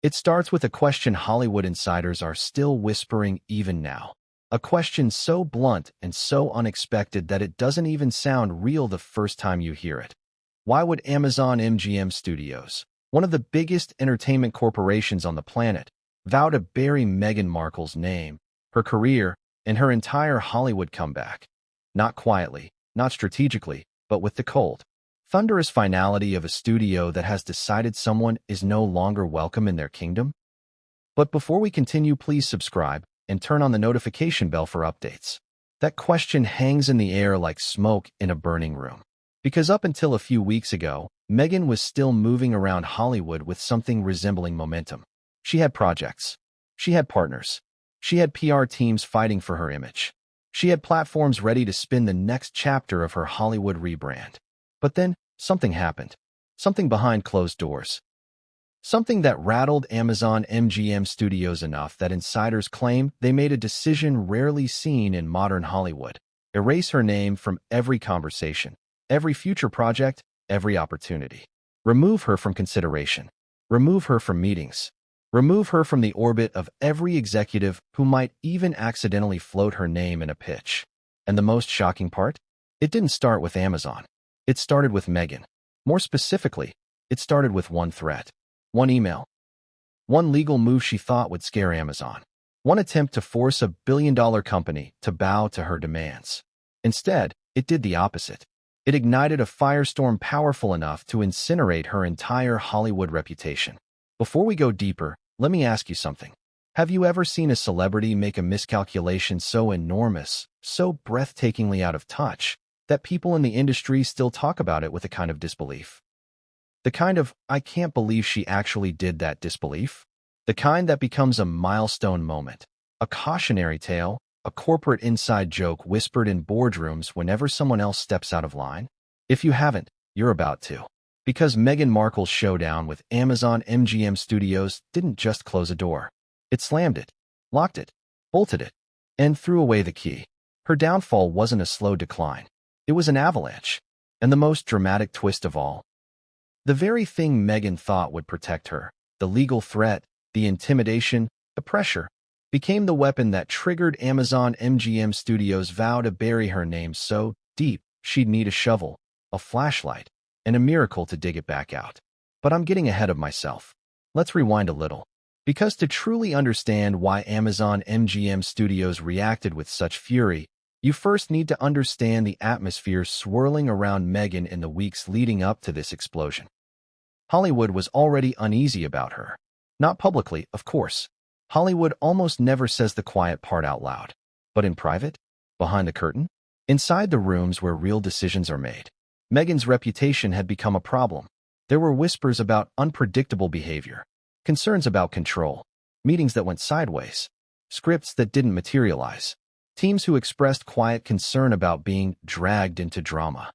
It starts with a question Hollywood insiders are still whispering even now. A question so blunt and so unexpected that it doesn't even sound real the first time you hear it. Why would Amazon MGM Studios, one of the biggest entertainment corporations on the planet, vow to bury Meghan Markle's name, her career, and her entire Hollywood comeback? Not quietly, not strategically, but with the cold, thunderous finality of a studio that has decided someone is no longer welcome in their kingdom? But before we continue, please subscribe and turn on the notification bell for updates. That question hangs in the air like smoke in a burning room. Because up until a few weeks ago, Meghan was still moving around Hollywood with something resembling momentum. She had projects. She had partners. She had PR teams fighting for her image. She had platforms ready to spin the next chapter of her Hollywood rebrand. But then, something happened. Something behind closed doors. Something that rattled Amazon MGM Studios enough that insiders claim they made a decision rarely seen in modern Hollywood. Erase her name from every conversation, every future project, every opportunity. Remove her from consideration. Remove her from meetings. Remove her from the orbit of every executive who might even accidentally float her name in a pitch. And the most shocking part? It didn't start with Amazon. It started with Meghan. More specifically, it started with one threat. One email. One legal move she thought would scare Amazon. One attempt to force a billion-dollar company to bow to her demands. Instead, it did the opposite. It ignited a firestorm powerful enough to incinerate her entire Hollywood reputation. Before we go deeper, let me ask you something. Have you ever seen a celebrity make a miscalculation so enormous, so breathtakingly out of touch, that people in the industry still talk about it with a kind of disbelief? The kind of, I can't believe she actually did that disbelief? The kind that becomes a milestone moment, a cautionary tale, a corporate inside joke whispered in boardrooms whenever someone else steps out of line? If you haven't, you're about to. Because Meghan Markle's showdown with Amazon MGM Studios didn't just close a door. It slammed it, locked it, bolted it, and threw away the key. Her downfall wasn't a slow decline. It was an avalanche. And the most dramatic twist of all, the very thing Meghan thought would protect her, the legal threat, the intimidation, the pressure, became the weapon that triggered Amazon MGM Studios' vow to bury her name so deep she'd need a shovel, a flashlight, and a miracle to dig it back out. But I'm getting ahead of myself. Let's rewind a little. Because to truly understand why Amazon MGM Studios reacted with such fury, you first need to understand the atmosphere swirling around Meghan in the weeks leading up to this explosion. Hollywood was already uneasy about her. Not publicly, of course. Hollywood almost never says the quiet part out loud. But in private? Behind the curtain? Inside the rooms where real decisions are made. Meghan's reputation had become a problem. There were whispers about unpredictable behavior, concerns about control, meetings that went sideways, scripts that didn't materialize. Teams who expressed quiet concern about being dragged into drama,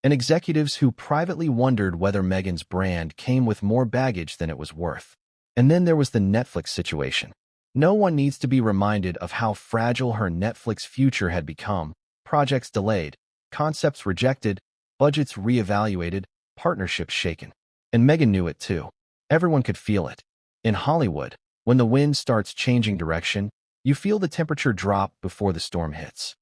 and executives who privately wondered whether Meghan's brand came with more baggage than it was worth. And then there was the Netflix situation. No one needs to be reminded of how fragile her Netflix future had become. Projects delayed, concepts rejected, budgets reevaluated, partnerships shaken. And Meghan knew it too. Everyone could feel it. In Hollywood, when the wind starts changing direction, you feel the temperature drop before the storm hits.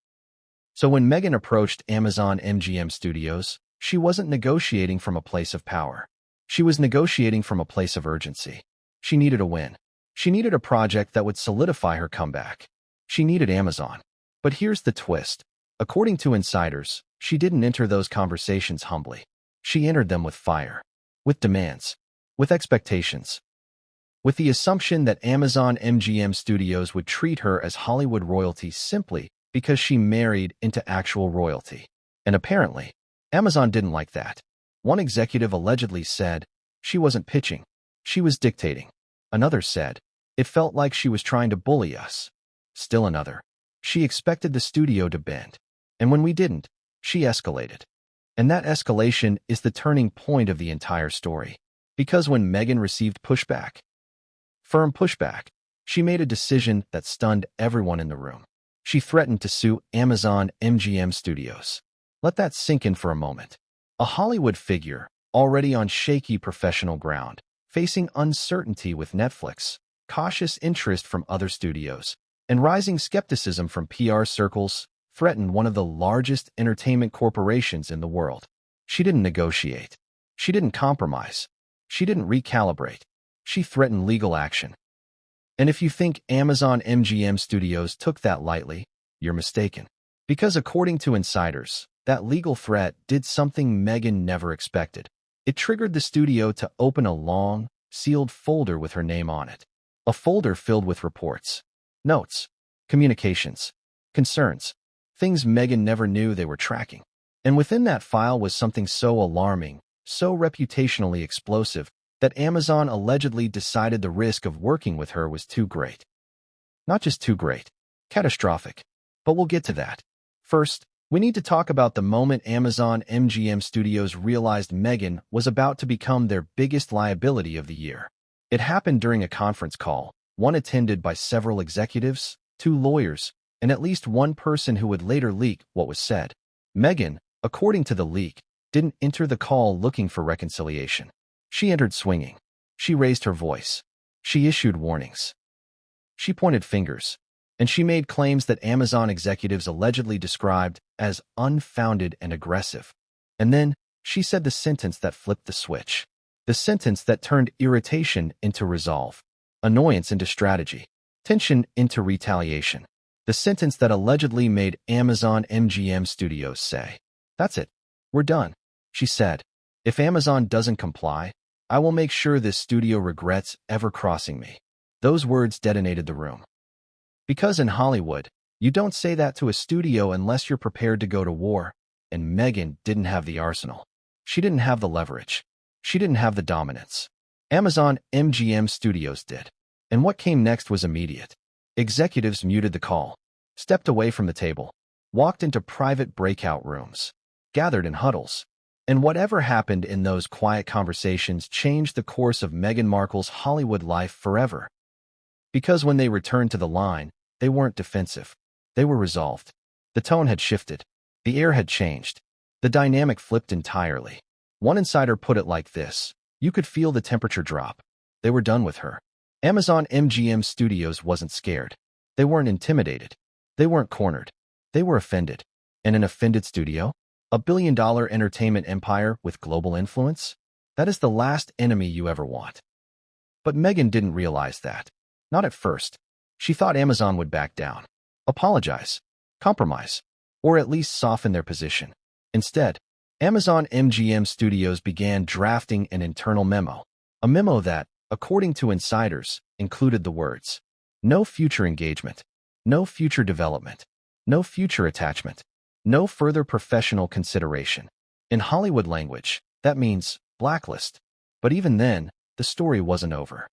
So when Meghan approached Amazon MGM Studios, she wasn't negotiating from a place of power. She was negotiating from a place of urgency. She needed a win. She needed a project that would solidify her comeback. She needed Amazon. But here's the twist. According to insiders, she didn't enter those conversations humbly. She entered them with fire, with demands, with expectations, with the assumption that Amazon MGM Studios would treat her as Hollywood royalty simply because she married into actual royalty. And apparently, Amazon didn't like that. One executive allegedly said, she wasn't pitching, she was dictating. Another said, it felt like she was trying to bully us. Still another, she expected the studio to bend. And when we didn't, she escalated. And that escalation is the turning point of the entire story. Because when Meghan received pushback, firm pushback, she made a decision that stunned everyone in the room. She threatened to sue Amazon MGM Studios. Let that sink in for a moment. A Hollywood figure, already on shaky professional ground, facing uncertainty with Netflix, cautious interest from other studios, and rising skepticism from PR circles, threatened one of the largest entertainment corporations in the world. She didn't negotiate. She didn't compromise. She didn't recalibrate. She threatened legal action. And if you think Amazon MGM Studios took that lightly, you're mistaken. Because according to insiders, that legal threat did something Meghan never expected. It triggered the studio to open a long, sealed folder with her name on it. A folder filled with reports, notes, communications, concerns, things Meghan never knew they were tracking. And within that file was something so alarming, so reputationally explosive, that Amazon allegedly decided the risk of working with her was too great. Not just too great, catastrophic. But we'll get to that. First, we need to talk about the moment Amazon MGM Studios realized Meghan was about to become their biggest liability of the year. It happened during a conference call, one attended by several executives, 2 lawyers, and at least one person who would later leak what was said. Meghan, according to the leak, didn't enter the call looking for reconciliation. She entered swinging. She raised her voice. She issued warnings. She pointed fingers. And she made claims that Amazon executives allegedly described as unfounded and aggressive. And then she said the sentence that flipped the switch. The sentence that turned irritation into resolve, annoyance into strategy, tension into retaliation. The sentence that allegedly made Amazon MGM Studios say, "That's it. We're done," she said. "If Amazon doesn't comply, I will make sure this studio regrets ever crossing me." Those words detonated the room. Because in Hollywood, you don't say that to a studio unless you're prepared to go to war, and Meghan didn't have the arsenal. She didn't have the leverage. She didn't have the dominance. Amazon MGM Studios did. And what came next was immediate. Executives muted the call, stepped away from the table, walked into private breakout rooms, gathered in huddles. And whatever happened in those quiet conversations changed the course of Meghan Markle's Hollywood life forever. Because when they returned to the line, they weren't defensive. They were resolved. The tone had shifted. The air had changed. The dynamic flipped entirely. One insider put it like this: you could feel the temperature drop. They were done with her. Amazon MGM Studios wasn't scared. They weren't intimidated. They weren't cornered. They were offended. And an offended studio? A billion-dollar entertainment empire with global influence? That is the last enemy you ever want. But Meghan didn't realize that. Not at first. She thought Amazon would back down, apologize, compromise, or at least soften their position. Instead, Amazon MGM Studios began drafting an internal memo, a memo that, according to insiders, included the words, "No future engagement, no future development, no future attachment, no further professional consideration." In Hollywood language, that means blacklist. But even then, the story wasn't over.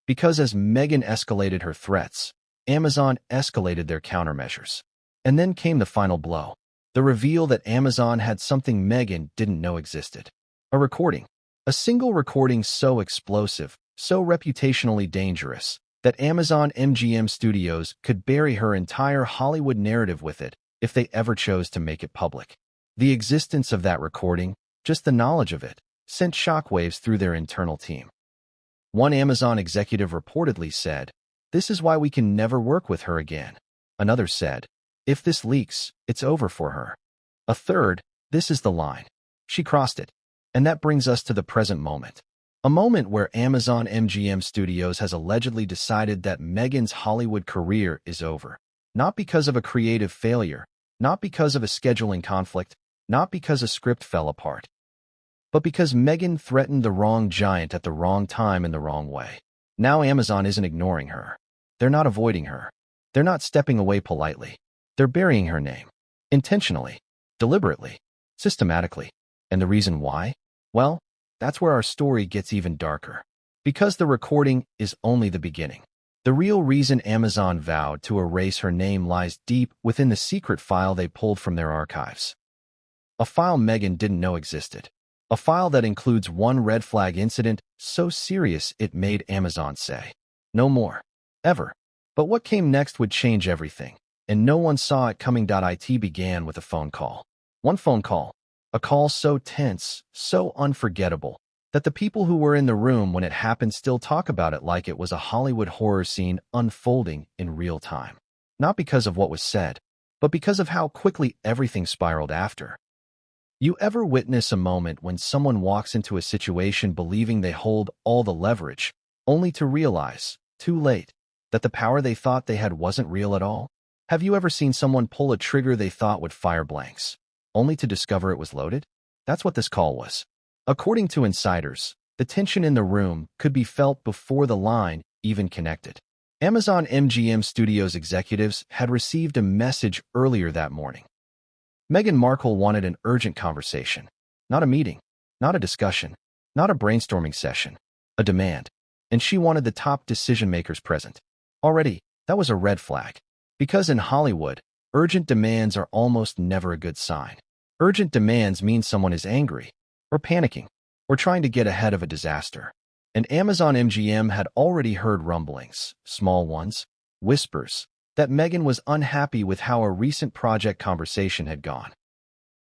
Because as Meghan escalated her threats, Amazon escalated their countermeasures. And then came the final blow, the reveal that Amazon had something Meghan didn't know existed. A recording. A single recording so explosive, so reputationally dangerous, that Amazon MGM Studios could bury her entire Hollywood narrative with it if they ever chose to make it public. The existence of that recording, just the knowledge of it, sent shockwaves through their internal team. One Amazon executive reportedly said, "This is why we can never work with her again." Another said, "If this leaks, it's over for her." A third, "This is the line. She crossed it." And that brings us to the present moment. A moment where Amazon MGM Studios has allegedly decided that Meghan's Hollywood career is over. Not because of a creative failure, not because of a scheduling conflict, not because a script fell apart, but because Meghan threatened the wrong giant at the wrong time in the wrong way. Now Amazon isn't ignoring her. They're not avoiding her. They're not stepping away politely. They're burying her name. Intentionally. Deliberately. Systematically. And the reason why? Well, that's where our story gets even darker. Because the recording is only the beginning. The real reason Amazon vowed to erase her name lies deep within the secret file they pulled from their archives. A file Meghan didn't know existed. A file that includes one red flag incident so serious it made Amazon say, "No more. Ever." But what came next would change everything, and no one saw it coming. It began with a phone call. One phone call. A call so tense, so unforgettable, That the people who were in the room when it happened still talk about it like it was a Hollywood horror scene unfolding in real time. Not because of what was said, but because of how quickly everything spiraled after. You ever witness a moment when someone walks into a situation believing they hold all the leverage, only to realize, too late, that the power they thought they had wasn't real at all? Have you ever seen someone pull a trigger they thought would fire blanks, only to discover it was loaded? That's what this call was. According to insiders, the tension in the room could be felt before the line even connected. Amazon MGM Studios executives had received a message earlier that morning. Meghan Markle wanted an urgent conversation, not a meeting, not a discussion, not a brainstorming session, a demand. And she wanted the top decision-makers present. Already, that was a red flag. Because in Hollywood, urgent demands are almost never a good sign. Urgent demands mean someone is angry, or panicking, or trying to get ahead of a disaster. And Amazon MGM had already heard rumblings, small ones, whispers, that Meghan was unhappy with how a recent project conversation had gone.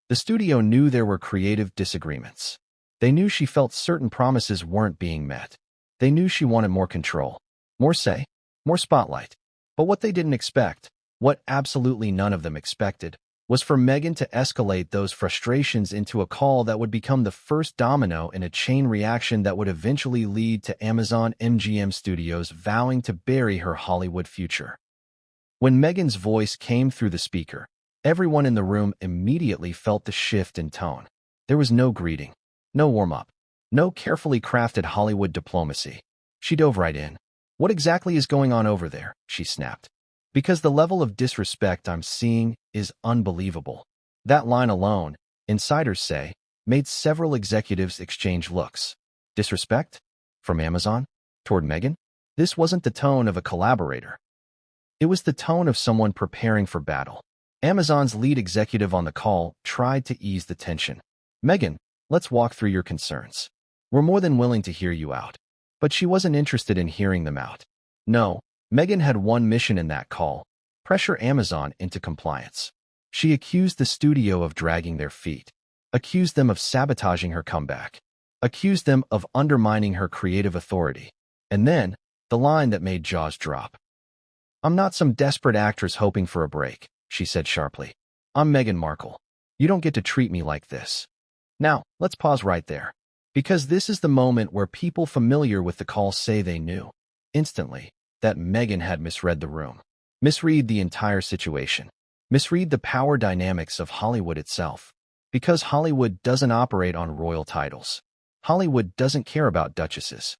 The studio knew there were creative disagreements. They knew she felt certain promises weren't being met. They knew she wanted more control, more say, more spotlight. But what they didn't expect, what absolutely none of them expected, was for Meghan to escalate those frustrations into a call that would become the first domino in a chain reaction that would eventually lead to Amazon MGM Studios vowing to bury her Hollywood future. When Meghan's voice came through the speaker, everyone in the room immediately felt the shift in tone. There was no greeting, no warm-up, no carefully crafted Hollywood diplomacy. She dove right in. "What exactly is going on over there?" she snapped. "Because the level of disrespect I'm seeing is unbelievable." That line alone, insiders say, made several executives exchange looks. Disrespect? From Amazon? Toward Meghan? This wasn't the tone of a collaborator. It was the tone of someone preparing for battle. Amazon's lead executive on the call tried to ease the tension. "Meghan, let's walk through your concerns. We're more than willing to hear you out." But she wasn't interested in hearing them out. No, Meghan had one mission in that call: pressure Amazon into compliance. She accused the studio of dragging their feet, accused them of sabotaging her comeback, accused them of undermining her creative authority. And then, the line that made jaws drop. "I'm not some desperate actress hoping for a break," she said sharply. "I'm Meghan Markle. You don't get to treat me like this." Now, let's pause right there. Because this is the moment where people familiar with the call say they knew, instantly, that Meghan had misread the room, misread the entire situation, misread the power dynamics of Hollywood itself. Because Hollywood doesn't operate on royal titles. Hollywood doesn't care about duchesses.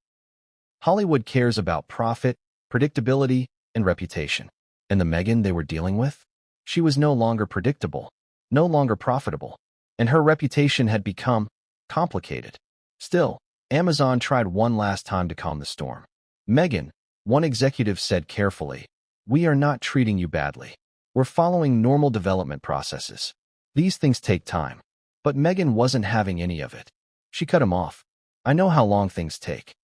Hollywood cares about profit, predictability, and reputation. And the Meghan they were dealing with? She was no longer predictable, no longer profitable, and her reputation had become complicated. Still, Amazon tried one last time to calm the storm. "Meghan," one executive said carefully, "we are not treating you badly. We're following normal development processes. These things take time." But Meghan wasn't having any of it. She cut him off. "I know how long things take.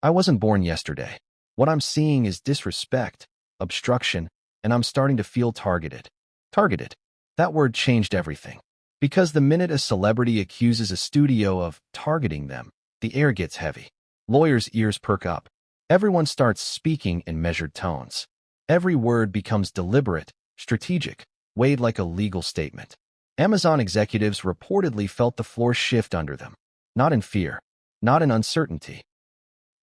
I wasn't born yesterday. What I'm seeing is disrespect, obstruction, and I'm starting to feel targeted." Targeted. That word changed everything. Because the minute a celebrity accuses a studio of targeting them, the air gets heavy. Lawyers' ears perk up. Everyone starts speaking in measured tones. Every word becomes deliberate, strategic, weighed like a legal statement. Amazon executives reportedly felt the floor shift under them. Not in fear, not in uncertainty,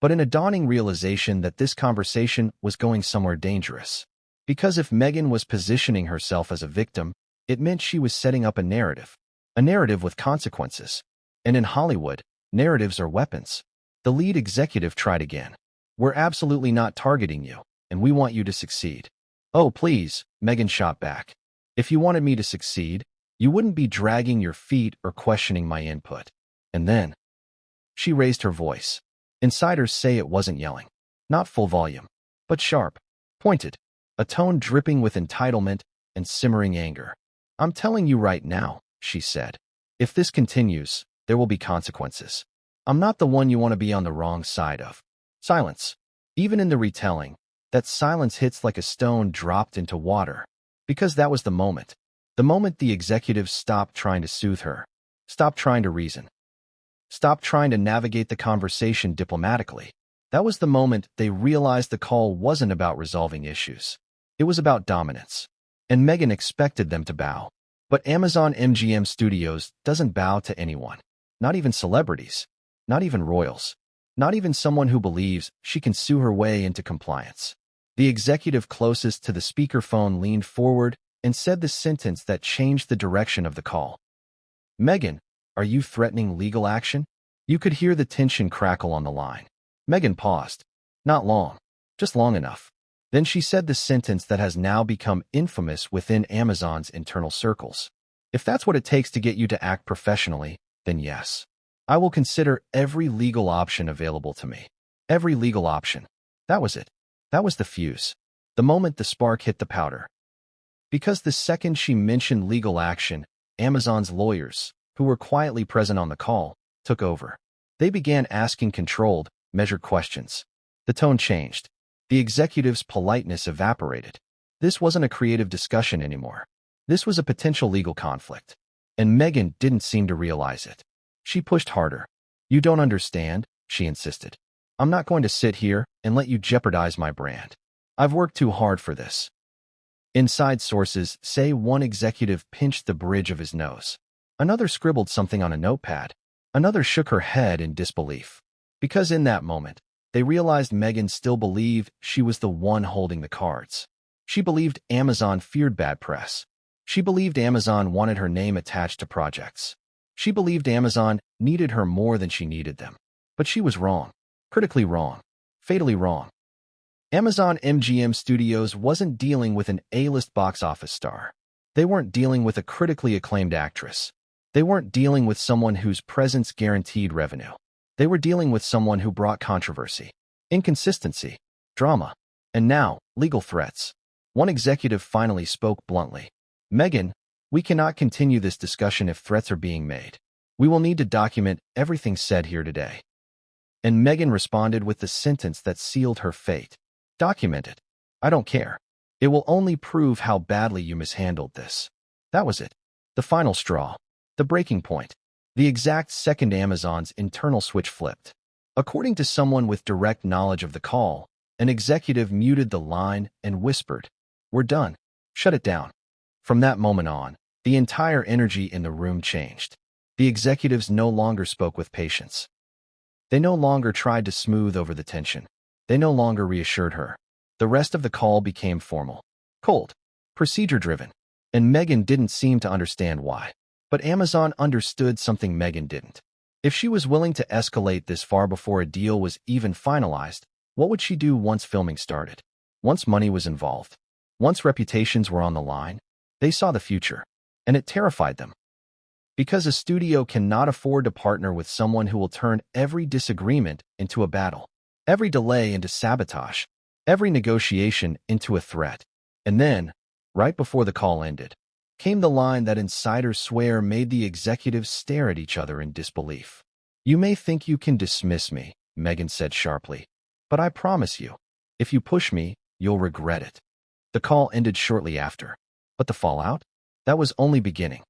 but in a dawning realization that this conversation was going somewhere dangerous. Because if Meghan was positioning herself as a victim, it meant she was setting up a narrative with consequences. And in Hollywood, narratives are weapons. The lead executive tried again. "We're absolutely not targeting you, and we want you to succeed." "Oh, please," Meghan shot back. "If you wanted me to succeed, you wouldn't be dragging your feet or questioning my input." And then, she raised her voice. Insiders say it wasn't yelling, not full volume, but sharp, pointed, a tone dripping with entitlement and simmering anger. "I'm telling you right now," she said, "if this continues, there will be consequences. I'm not the one you want to be on the wrong side of." Silence. Even in the retelling, that silence hits like a stone dropped into water. Because that was the moment. The moment the executives stopped trying to soothe her, stopped trying to reason, Stop trying to navigate the conversation diplomatically. That was the moment they realized the call wasn't about resolving issues. It was about dominance. And Megan expected them to bow. But Amazon MGM Studios doesn't bow to anyone. Not even celebrities. Not even royals. Not even someone who believes she can sue her way into compliance. The executive closest to the speakerphone leaned forward and said the sentence that changed the direction of the call. "Megan, are you threatening legal action?" You could hear the tension crackle on the line. Megan paused. Not long. Just long enough. Then she said the sentence that has now become infamous within Amazon's internal circles. "If that's what it takes to get you to act professionally, then yes. I will consider every legal option available to me." Every legal option. That was it. That was the fuse. The moment the spark hit the powder. Because the second she mentioned legal action, Amazon's lawyers, who were quietly present on the call, took over. They began asking controlled, measured questions. The tone changed. The executive's politeness evaporated. This wasn't a creative discussion anymore. This was a potential legal conflict. And Megan didn't seem to realize it. She pushed harder. "You don't understand," she insisted. "I'm not going to sit here and let you jeopardize my brand. I've worked too hard for this." Inside sources say one executive pinched the bridge of his nose. Another scribbled something on a notepad. Another shook her head in disbelief. Because in that moment, they realized Megan still believed she was the one holding the cards. She believed Amazon feared bad press. She believed Amazon wanted her name attached to projects. She believed Amazon needed her more than she needed them. But she was wrong. Critically wrong. Fatally wrong. Amazon MGM Studios wasn't dealing with an A-list box office star. They weren't dealing with a critically acclaimed actress. They weren't dealing with someone whose presence guaranteed revenue. They were dealing with someone who brought controversy, inconsistency, drama, and now, legal threats. One executive finally spoke bluntly. "Megan, we cannot continue this discussion if threats are being made. We will need to document everything said here today." And Megan responded with the sentence that sealed her fate. "Document it. I don't care. It will only prove how badly you mishandled this." That was it. The final straw. The breaking point. The exact second Amazon's internal switch flipped. According to someone with direct knowledge of the call, an executive muted the line and whispered, "We're done. Shut it down." From that moment on, the entire energy in the room changed. The executives no longer spoke with patience. They no longer tried to smooth over the tension. They no longer reassured her. The rest of the call became formal, cold, procedure-driven, and Megan didn't seem to understand why. But Amazon understood something Megan didn't. If she was willing to escalate this far before a deal was even finalized, what would she do once filming started? Once money was involved? Once reputations were on the line? They saw the future, and it terrified them. Because a studio cannot afford to partner with someone who will turn every disagreement into a battle, every delay into sabotage, every negotiation into a threat. And then, right before the call ended, came the line that insiders swear made the executives stare at each other in disbelief. "You may think you can dismiss me," Megan said sharply, "but I promise you, if you push me, you'll regret it." The call ended shortly after. But the fallout? That was only beginning.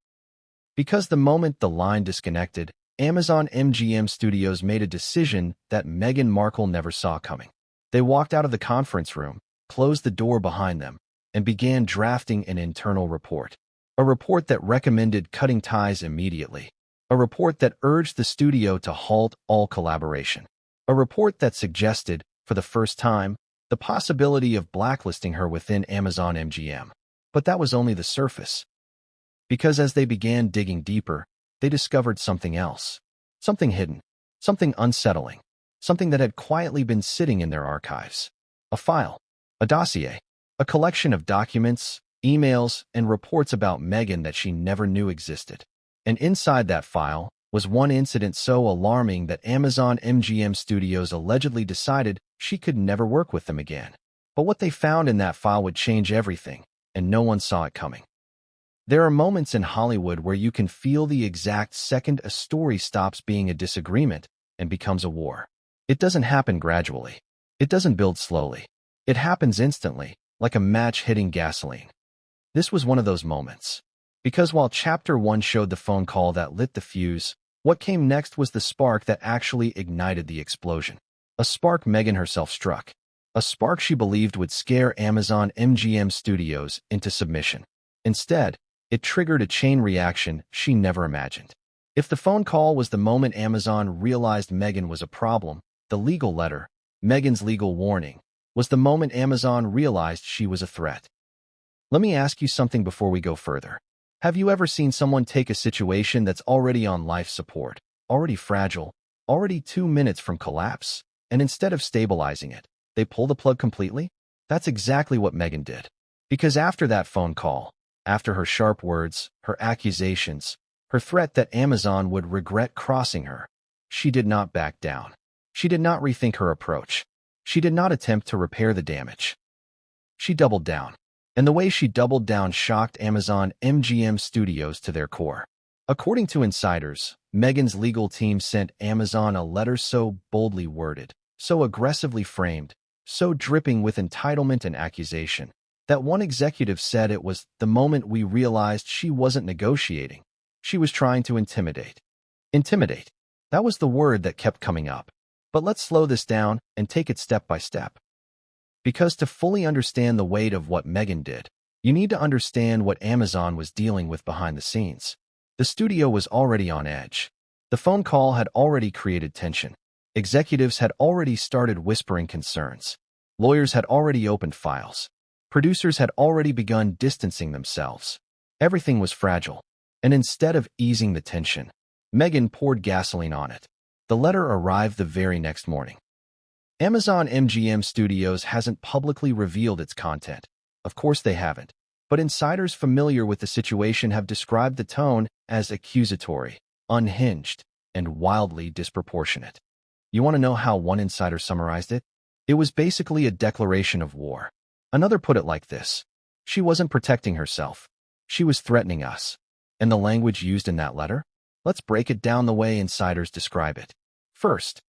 Because the moment the line disconnected, Amazon MGM Studios made a decision that Meghan Markle never saw coming. They walked out of the conference room, closed the door behind them, and began drafting an internal report. A report that recommended cutting ties immediately. A report that urged the studio to halt all collaboration. A report that suggested, for the first time, the possibility of blacklisting her within Amazon MGM. But that was only the surface. Because as they began digging deeper, they discovered something else. Something hidden. Something unsettling. Something that had quietly been sitting in their archives. A file. A dossier. A collection of documents, emails, and reports about Meghan that she never knew existed. And inside that file was one incident so alarming that Amazon MGM Studios allegedly decided she could never work with them again. But what they found in that file would change everything, and no one saw it coming. There are moments in Hollywood where you can feel the exact second a story stops being a disagreement and becomes a war. It doesn't happen gradually. It doesn't build slowly. It happens instantly, like a match hitting gasoline. This was one of those moments. Because while Chapter 1 showed the phone call that lit the fuse, What came next was the spark that actually ignited the explosion. A spark Meghan herself struck. A spark she believed would scare Amazon MGM Studios into submission. Instead, it triggered a chain reaction she never imagined. If the phone call was the moment Amazon realized Meghan was a problem, the legal letter, Meghan's legal warning, was the moment Amazon realized she was a threat. Let me ask you something before we go further. Have you ever seen someone take a situation that's already on life support, already fragile, already 2 minutes from collapse, and instead of stabilizing it, they pull the plug completely? That's exactly what Meghan did. Because after that phone call, after her sharp words, her accusations, her threat that Amazon would regret crossing her, she did not back down. She did not rethink her approach. She did not attempt to repair the damage. She doubled down. And the way she doubled down shocked Amazon MGM Studios to their core. According to insiders, Meghan's legal team sent Amazon a letter so boldly worded, so aggressively framed, so dripping with entitlement and accusation, that one executive said it was the moment we realized she wasn't negotiating. She was trying to intimidate. Intimidate. That was the word that kept coming up. But let's slow this down and take it step by step. Because to fully understand the weight of what Meghan did, you need to understand what Amazon was dealing with behind the scenes. The studio was already on edge. The phone call had already created tension. Executives had already started whispering concerns. Lawyers had already opened files. Producers had already begun distancing themselves. Everything was fragile. And instead of easing the tension, Meghan poured gasoline on it. The letter arrived the very next morning. Amazon MGM Studios hasn't publicly revealed its content. Of course they haven't. But insiders familiar with the situation have described the tone as accusatory, unhinged, and wildly disproportionate. You want to know how one insider summarized it? It was basically a declaration of war. Another put it like this: she wasn't protecting herself. She was threatening us. And the language used in that letter? Let's break it down the way insiders describe it. First,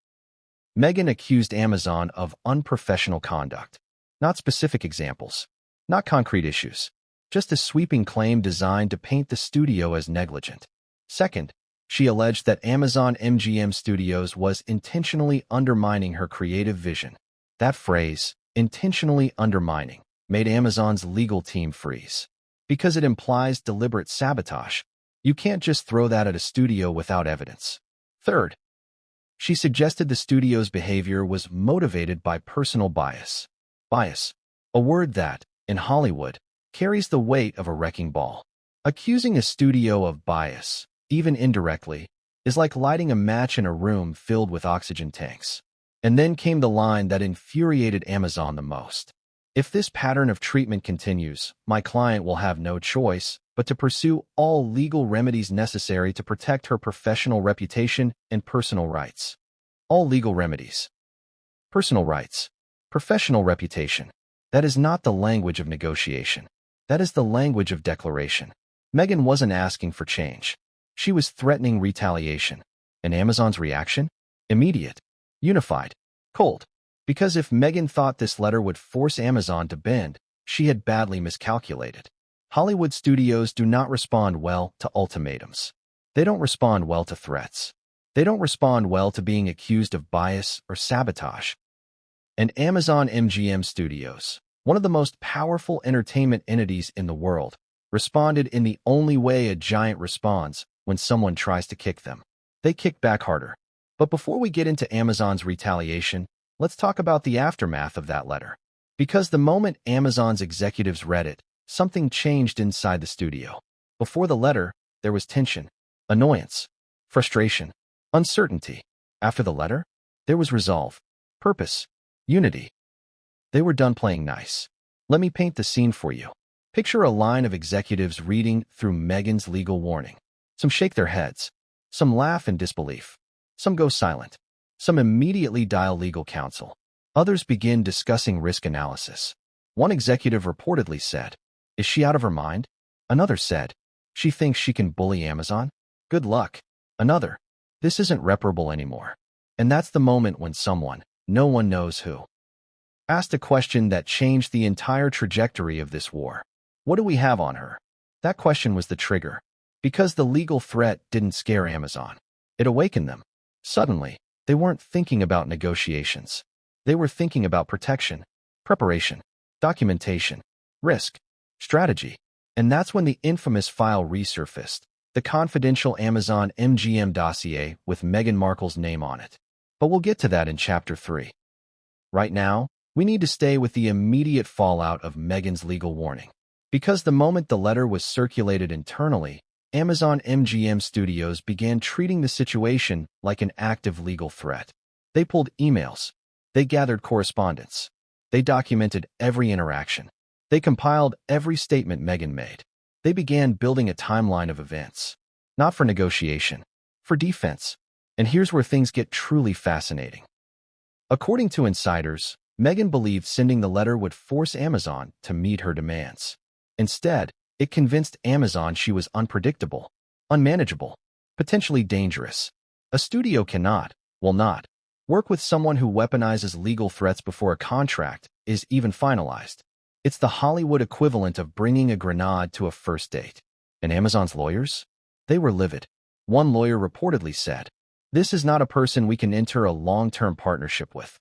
Meghan accused Amazon of unprofessional conduct. Not specific examples, not concrete issues, just a sweeping claim designed to paint the studio as negligent. Second, she alleged that Amazon MGM Studios was intentionally undermining her creative vision. That phrase, intentionally undermining, made Amazon's legal team freeze. Because it implies deliberate sabotage. You can't just throw that at a studio without evidence. Third, she suggested the studio's behavior was motivated by personal bias. Bias, a word that, in Hollywood, carries the weight of a wrecking ball. Accusing a studio of bias, even indirectly, is like lighting a match in a room filled with oxygen tanks. And then came the line that infuriated Amazon the most. If this pattern of treatment continues, my client will have no choice but to pursue all legal remedies necessary to protect her professional reputation and personal rights. All legal remedies. Personal rights. Professional reputation. That is not the language of negotiation. That is the language of declaration. Meghan wasn't asking for change. She was threatening retaliation. And Amazon's reaction? Immediate. Unified. Cold. Because if Meghan thought this letter would force Amazon to bend, she had badly miscalculated. Hollywood studios do not respond well to ultimatums. They don't respond well to threats. They don't respond well to being accused of bias or sabotage. And Amazon MGM Studios, one of the most powerful entertainment entities in the world, responded in the only way a giant responds when someone tries to kick them. They kick back harder. But before we get into Amazon's retaliation, let's talk about the aftermath of that letter. Because the moment Amazon's executives read it, something changed inside the studio. Before the letter, there was tension, annoyance, frustration, uncertainty. After the letter, there was resolve, purpose, unity. They were done playing nice. Let me paint the scene for you. Picture a line of executives reading through Meghan's legal warning. Some shake their heads. Some laugh in disbelief. Some go silent. Some immediately dial legal counsel. Others begin discussing risk analysis. One executive reportedly said, "Is she out of her mind?" Another said, "She thinks she can bully Amazon? Good luck." Another, "This isn't reparable anymore." And that's the moment when someone, no one knows who, asked a question that changed the entire trajectory of this war. What do we have on her? That question was the trigger. Because the legal threat didn't scare Amazon. It awakened them. Suddenly, they weren't thinking about negotiations. They were thinking about protection, preparation, documentation, risk, strategy. And that's when the infamous file resurfaced, the confidential Amazon MGM dossier with Meghan Markle's name on it. But we'll get to that in Chapter 3. Right now, we need to stay with the immediate fallout of Meghan's legal warning. Because the moment the letter was circulated internally, Amazon MGM Studios began treating the situation like an active legal threat. They pulled emails. They gathered correspondence. They documented every interaction. They compiled every statement Meghan made. They began building a timeline of events. Not for negotiation, for defense. And here's where things get truly fascinating. According to insiders, Meghan believed sending the letter would force Amazon to meet her demands. Instead, it convinced Amazon she was unpredictable, unmanageable, potentially dangerous. A studio cannot, will not, work with someone who weaponizes legal threats before a contract is even finalized. It's the Hollywood equivalent of bringing a grenade to a first date. And Amazon's lawyers? They were livid. One lawyer reportedly said, "This is not a person we can enter a long-term partnership with."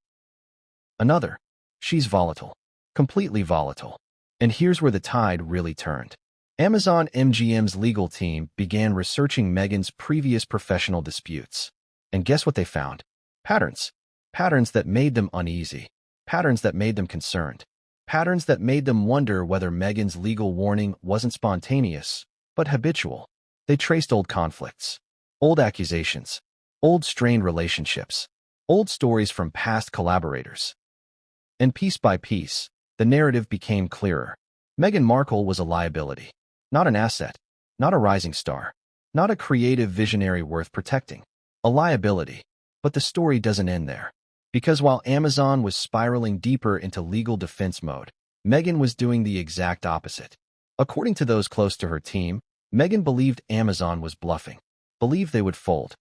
Another, "She's volatile, completely volatile." And here's where the tide really turned. Amazon MGM's legal team began researching Meghan's previous professional disputes. And guess what they found? Patterns. Patterns that made them uneasy. Patterns that made them concerned. Patterns that made them wonder whether Meghan's legal warning wasn't spontaneous, but habitual. They traced old conflicts, old accusations, old strained relationships, old stories from past collaborators. And piece by piece, the narrative became clearer. Meghan Markle was a liability, not an asset, not a rising star, not a creative visionary worth protecting. A liability. But the story doesn't end there. Because while Amazon was spiraling deeper into legal defense mode, Meghan was doing the exact opposite. According to those close to her team, Meghan believed Amazon was bluffing, believed they would fold,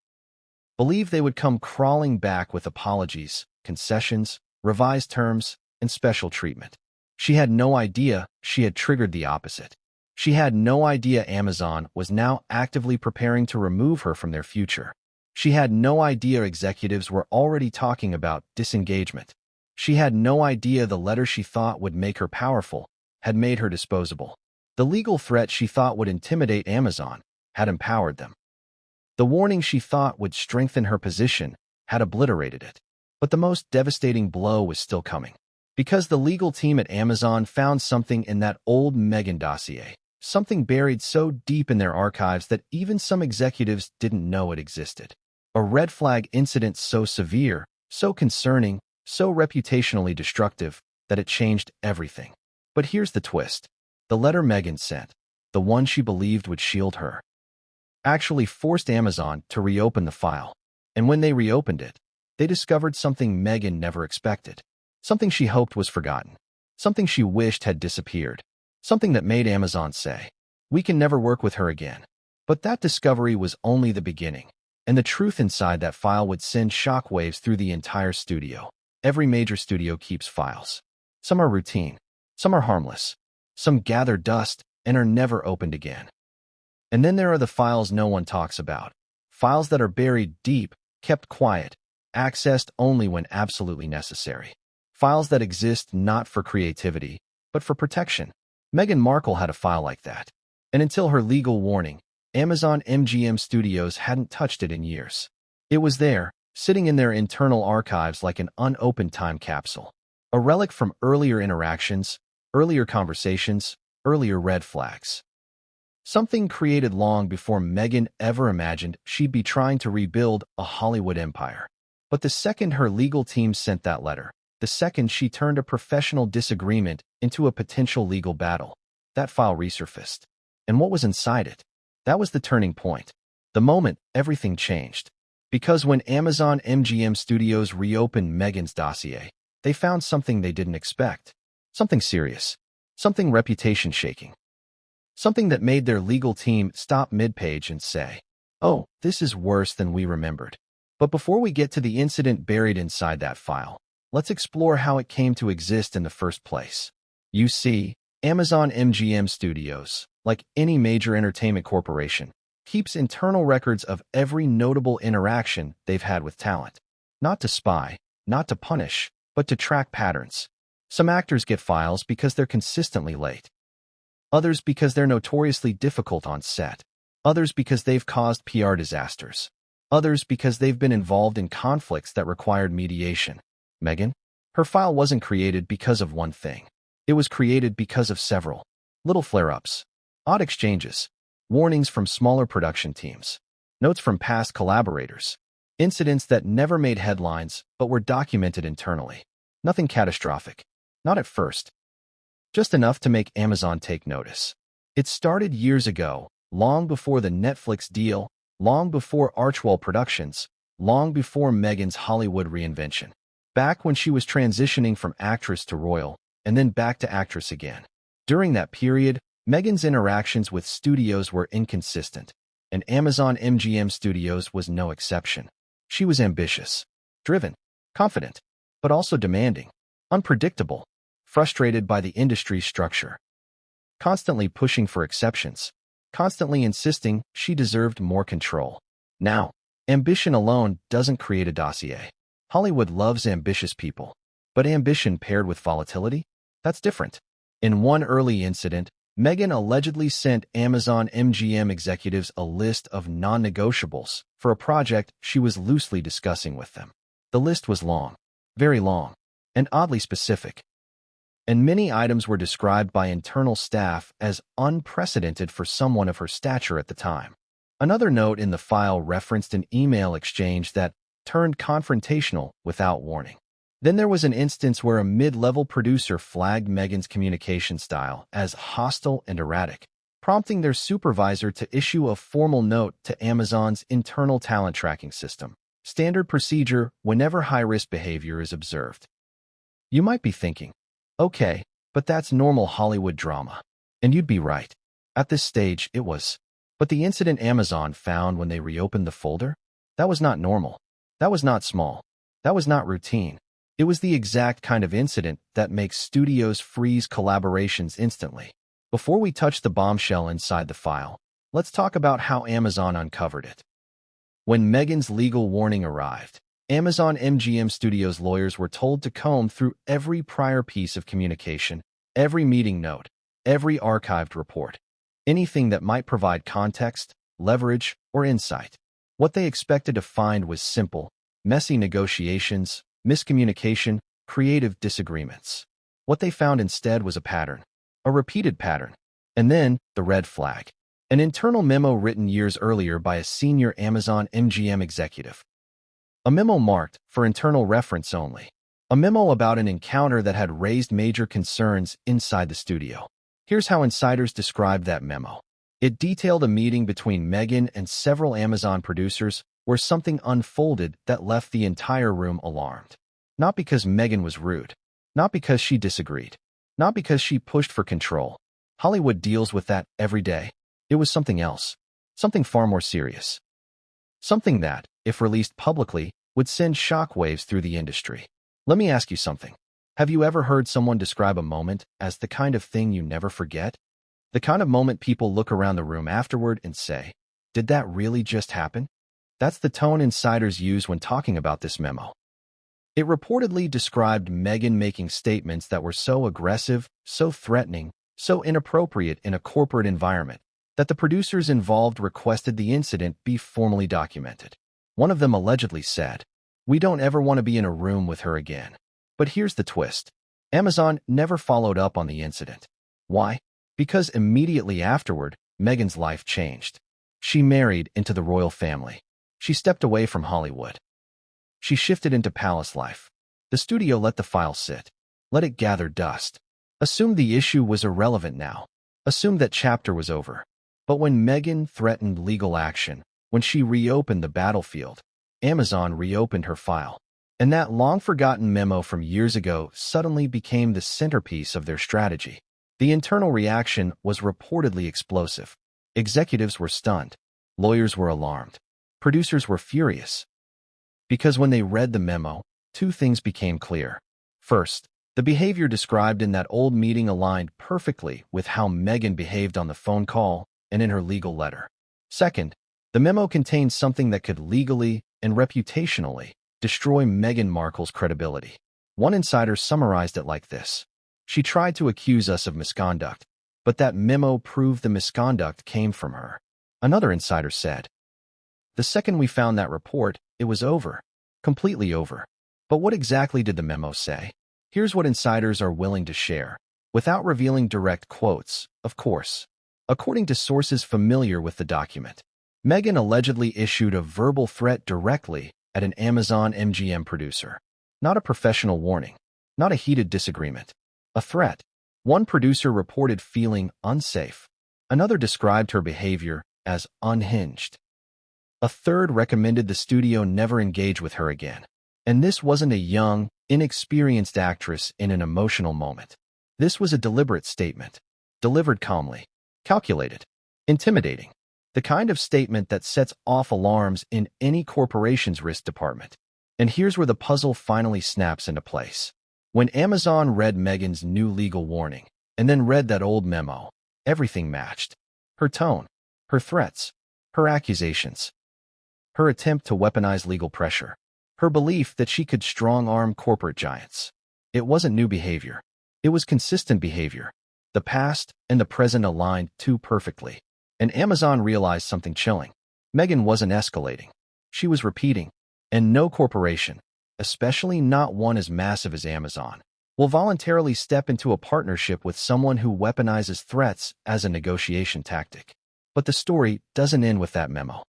believed they would come crawling back with apologies, concessions, revised terms, and special treatment. She had no idea she had triggered the opposite. She had no idea Amazon was now actively preparing to remove her from their future. She had no idea executives were already talking about disengagement. She had no idea the letter she thought would make her powerful had made her disposable. The legal threat she thought would intimidate Amazon had empowered them. The warning she thought would strengthen her position had obliterated it. But the most devastating blow was still coming. Because the legal team at Amazon found something in that old Meghan dossier, something buried so deep in their archives that even some executives didn't know it existed. A red flag incident so severe, so concerning, so reputationally destructive that it changed everything. But here's the twist. The letter Meghan sent, the one she believed would shield her, actually forced Amazon to reopen the file. And when they reopened it, they discovered something Meghan never expected. Something she hoped was forgotten. Something she wished had disappeared. Something that made Amazon say, "We can never work with her again." But that discovery was only the beginning. And the truth inside that file would send shockwaves through the entire studio. Every major studio keeps files. Some are routine. Some are harmless. Some gather dust and are never opened again. And then there are the files no one talks about. Files that are buried deep, kept quiet, accessed only when absolutely necessary. Files that exist not for creativity, but for protection. Meghan Markle had a file like that. And until her legal warning, Amazon MGM Studios hadn't touched it in years. It was there, sitting in their internal archives like an unopened time capsule. A relic from earlier interactions, earlier conversations, earlier red flags. Something created long before Meghan ever imagined she'd be trying to rebuild a Hollywood empire. But the second her legal team sent that letter, the second she turned a professional disagreement into a potential legal battle, that file resurfaced. And what was inside it? That was the turning point. The moment everything changed. Because when Amazon MGM Studios reopened Meghan's dossier, they found something they didn't expect. Something serious. Something reputation-shaking. Something that made their legal team stop mid-page and say, "Oh, this is worse than we remembered." But before we get to the incident buried inside that file, let's explore how it came to exist in the first place. You see, Amazon MGM Studios, like any major entertainment corporation, keeps internal records of every notable interaction they've had with talent. Not to spy, not to punish, but to track patterns. Some actors get files because they're consistently late. Others because they're notoriously difficult on set. Others because they've caused PR disasters. Others because they've been involved in conflicts that required mediation. Meghan? Her file wasn't created because of one thing. It was created because of several. Little flare-ups, odd exchanges, warnings from smaller production teams, notes from past collaborators, incidents that never made headlines but were documented internally. Nothing catastrophic. Not at first. Just enough to make Amazon take notice. It started years ago, long before the Netflix deal, long before Archwell Productions, long before Meghan's Hollywood reinvention. Back when she was transitioning from actress to royal, and then back to actress again. During that period, Meghan's interactions with studios were inconsistent, and Amazon MGM Studios was no exception. She was ambitious, driven, confident, but also demanding, unpredictable, frustrated by the industry's structure, constantly pushing for exceptions, constantly insisting she deserved more control. Now, ambition alone doesn't create a dossier. Hollywood loves ambitious people, but ambition paired with volatility? That's different. In one early incident, Meghan allegedly sent Amazon MGM executives a list of non-negotiables for a project she was loosely discussing with them. The list was long, very long, and oddly specific. And many items were described by internal staff as unprecedented for someone of her stature at the time. Another note in the file referenced an email exchange that turned confrontational without warning. Then there was an instance where a mid-level producer flagged Meghan's communication style as hostile and erratic, prompting their supervisor to issue a formal note to Amazon's internal talent tracking system, standard procedure whenever high-risk behavior is observed. You might be thinking, okay, but that's normal Hollywood drama. And you'd be right. At this stage, it was. But the incident Amazon found when they reopened the folder? That was not normal. That was not small. That was not routine. It was the exact kind of incident that makes studios freeze collaborations instantly. Before we touch the bombshell inside the file, let's talk about how Amazon uncovered it. When Meghan's legal warning arrived, Amazon MGM Studios lawyers were told to comb through every prior piece of communication, every meeting note, every archived report, anything that might provide context, leverage, or insight. What they expected to find was simple, messy negotiations, miscommunication, creative disagreements. What they found instead was a pattern, a repeated pattern, and then the red flag. An internal memo written years earlier by a senior Amazon MGM executive. A memo marked for internal reference only. A memo about an encounter that had raised major concerns inside the studio. Here's how insiders described that memo. It detailed a meeting between Meghan and several Amazon producers where something unfolded that left the entire room alarmed. Not because Meghan was rude. Not because she disagreed. Not because she pushed for control. Hollywood deals with that every day. It was something else. Something far more serious. Something that, if released publicly, would send shockwaves through the industry. Let me ask you something. Have you ever heard someone describe a moment as the kind of thing you never forget? The kind of moment people look around the room afterward and say, "Did that really just happen?" That's the tone insiders use when talking about this memo. It reportedly described Meghan making statements that were so aggressive, so threatening, so inappropriate in a corporate environment, that the producers involved requested the incident be formally documented. One of them allegedly said, "We don't ever want to be in a room with her again." But here's the twist. Amazon never followed up on the incident. Why? Because immediately afterward, Meghan's life changed. She married into the royal family. She stepped away from Hollywood. She shifted into palace life. The studio let the file sit. Let it gather dust. Assumed the issue was irrelevant now. Assumed that chapter was over. But when Meghan threatened legal action, when she reopened the battlefield, Amazon reopened her file. And that long-forgotten memo from years ago suddenly became the centerpiece of their strategy. The internal reaction was reportedly explosive. Executives were stunned. Lawyers were alarmed. Producers were furious. Because when they read the memo, two things became clear. First, the behavior described in that old meeting aligned perfectly with how Meghan behaved on the phone call and in her legal letter. Second, The memo contained something that could legally and reputationally destroy Meghan Markle's credibility. One insider summarized it like this: "She tried to accuse us of misconduct, but that memo proved the misconduct came from her." Another insider said, "The second we found that report, it was over. Completely over." But what exactly did the memo say? Here's what insiders are willing to share, without revealing direct quotes, of course. According to sources familiar with the document, Meghan allegedly issued a verbal threat directly at an Amazon MGM producer. Not a professional warning, not a heated disagreement. A threat. One producer reported feeling unsafe. Another described her behavior as unhinged. A third recommended the studio never engage with her again. And this wasn't a young, inexperienced actress in an emotional moment. This was a deliberate statement, delivered calmly, calculated, intimidating. The kind of statement that sets off alarms in any corporation's risk department. And here's where the puzzle finally snaps into place. When Amazon read Meghan's new legal warning, and then read that old memo, everything matched. Her tone, her threats, her accusations, her attempt to weaponize legal pressure, her belief that she could strong-arm corporate giants. It wasn't new behavior. It was consistent behavior. The past and the present aligned too perfectly. And Amazon realized something chilling. Meghan wasn't escalating. She was repeating. And no corporation, especially not one as massive as Amazon, will voluntarily step into a partnership with someone who weaponizes threats as a negotiation tactic. But the story doesn't end with that memo.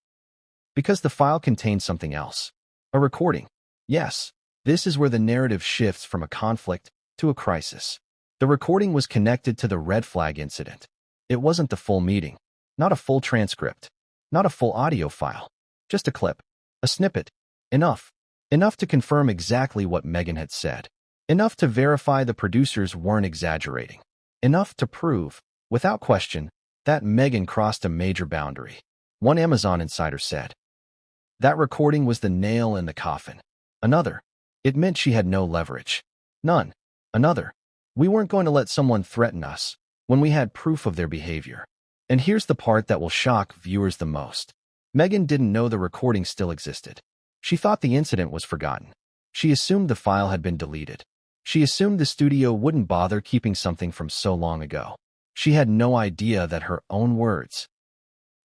Because the file contains something else. A recording. Yes, this is where the narrative shifts from a conflict to a crisis. The recording was connected to the red flag incident. It wasn't the full meeting. Not a full transcript. Not a full audio file. Just a clip. A snippet. Enough. Enough to confirm exactly what Meghan had said. Enough to verify the producers weren't exaggerating. Enough to prove, without question, that Meghan crossed a major boundary. One Amazon insider said. That recording was the nail in the coffin. Another. It meant she had no leverage. None. Another. We weren't going to let someone threaten us when we had proof of their behavior. And here's the part that will shock viewers the most. Meghan didn't know the recording still existed. She thought the incident was forgotten. She assumed the file had been deleted. She assumed the studio wouldn't bother keeping something from so long ago. She had no idea that her own words,